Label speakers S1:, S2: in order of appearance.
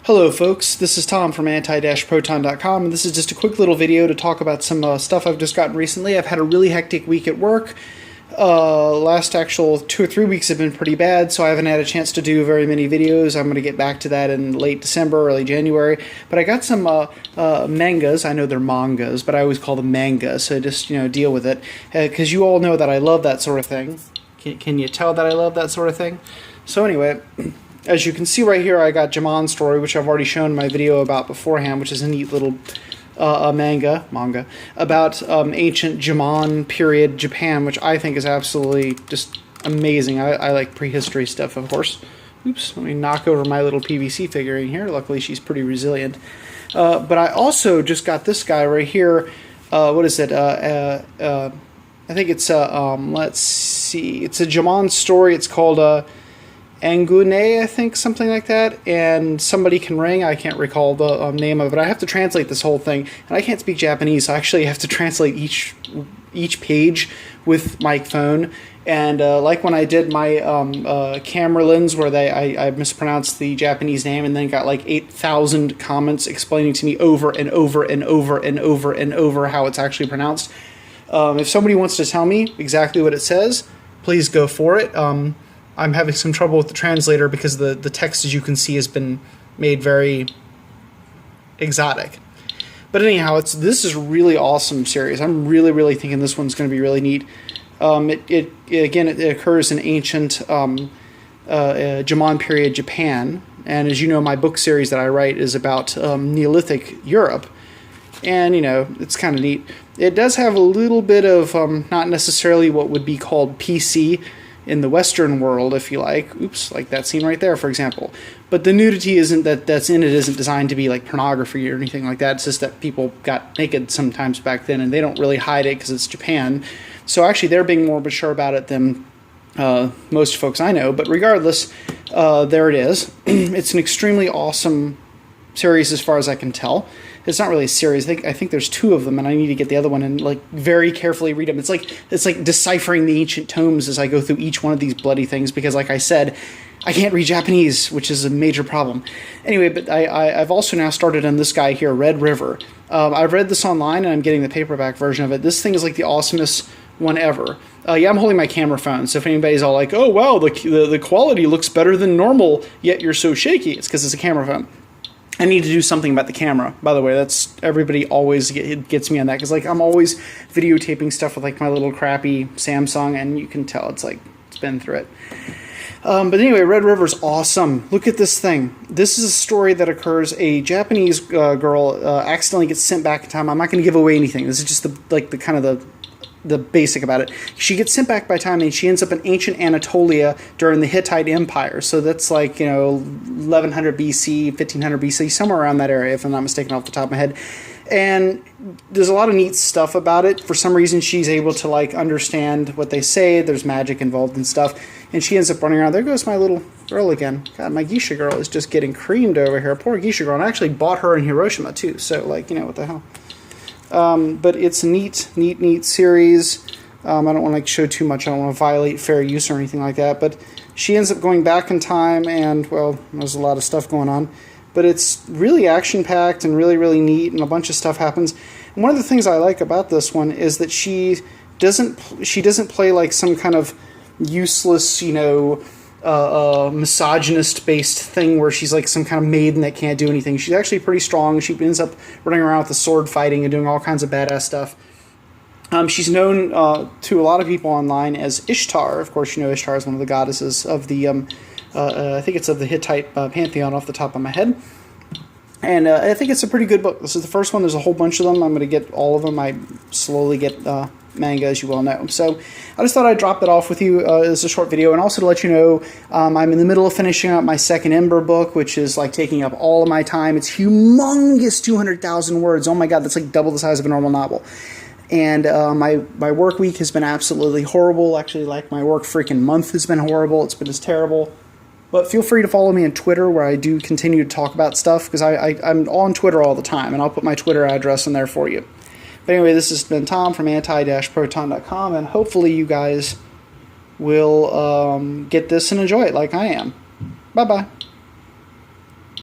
S1: Hello folks, this is Tom from anti-proton.com, and this is just a quick little video to talk about some stuff I've just gotten recently. I've had a really hectic week at work. Last actual 2 or 3 weeks have been pretty bad, so I haven't had a chance to do very many videos. I'm going to get back to that in late December, early January. But I got some mangas. I know they're mangas, but I always call them manga, so just, deal with it. Because you all know that I love that sort of thing. Can you tell that I love that sort of thing? So anyway, as you can see right here, I got Jamon's Story, which I've already shown my video about beforehand, which is a neat little manga about ancient Jamon period Japan, which I think is absolutely just amazing. I like prehistory stuff, of course. Oops, let me knock over my little PVC figurine here. Luckily, she's pretty resilient. But I also just got this guy right here. What is it? I think it's let's see. It's a Jamon Story. It's called Angoon A, I think, something like that, and Somebody Can Ring. I can't recall the name of it. I have to translate this whole thing, and I can't speak Japanese, so I actually have to translate each page with my phone. And like when I did my camera lens, where I mispronounced the Japanese name and then got like 8,000 comments explaining to me over and over and over and over and over how it's actually pronounced. If somebody wants to tell me exactly what it says, please go for it. I'm having some trouble with the translator because the text, as you can see, has been made very exotic. But anyhow, this is a really awesome series. I'm really thinking this one's going to be really neat. It occurs in ancient Jamon period Japan, and as you know, my book series that I write is about Neolithic Europe, and it's kind of neat. It does have a little bit of not necessarily what would be called PC in the Western world, if you like. Oops, like that scene right there, for example. But the nudity that's in it isn't designed to be like pornography or anything like that. It's just that people got naked sometimes back then, and they don't really hide it because it's Japan. So actually, they're being more mature about it than most folks I know. But regardless, there it is. It's an extremely awesome series as far as I can tell. It's not really a series. I think there's 2 of them, and I need to get the other one and like very carefully read them. It's like deciphering the ancient tomes as I go through each one of these bloody things, because like I said, I can't read Japanese, which is a major problem. Anyway, but I've also now started on this guy here, Red River. I've read this online, and I'm getting the paperback version of it. This thing is like the awesomest one ever. Yeah, I'm holding my camera phone, so if anybody's all like, oh wow, the quality looks better than normal, yet you're so shaky, it's because it's a camera phone. I need to do something about the camera. By the way, that's everybody always gets me on that, because like I'm always videotaping stuff with like my little crappy Samsung, and you can tell it's been through it. But anyway, Red River's awesome. Look at this thing. This is a story that occurs. A Japanese girl accidentally gets sent back in time. I'm not going to give away anything. This is just the basic about it. She gets sent back by time, and she ends up in ancient Anatolia during the Hittite Empire. So that's like 1100 BC, 1500 BC, somewhere around that area, if I'm not mistaken, off the top of my head. And there's a lot of neat stuff about it. For some reason, she's able to like understand what they say. There's magic involved and stuff, and she ends up running around. There goes my little girl again. God, my geisha girl is just getting creamed over here. Poor geisha girl. And I actually bought her in Hiroshima too. So like, what the hell. But it's a neat series. I don't want to show too much. I don't want to violate fair use or anything like that. But she ends up going back in time, and, well, there's a lot of stuff going on. But it's really action-packed and really neat, and a bunch of stuff happens. And one of the things I like about this one is that she doesn't play like some kind of useless, misogynist-based thing where she's like some kind of maiden that can't do anything. She's actually pretty strong. She ends up running around with the sword fighting and doing all kinds of badass stuff. She's known to a lot of people online as Ishtar. Of course, Ishtar is one of the goddesses of the, I think it's of the Hittite pantheon off the top of my head. And I think it's a pretty good book. This is the first one. There's a whole bunch of them. I'm going to get all of them. I slowly get manga, as you well know. So I just thought I'd drop that off with you as a short video, and also to let you know I'm in the middle of finishing up my second Ember book, which is like taking up all of my time. It's humongous, 200,000 words. Oh my god, that's like double the size of a normal novel. And my work week has been absolutely horrible. Actually, like my work freaking month has been horrible. It's been just terrible. But feel free to follow me on Twitter, where I do continue to talk about stuff, because I'm on Twitter all the time, and I'll put my Twitter address in there for you. But anyway, this has been Tom from anti-proton.com, and hopefully you guys will get this and enjoy it like I am. Bye-bye.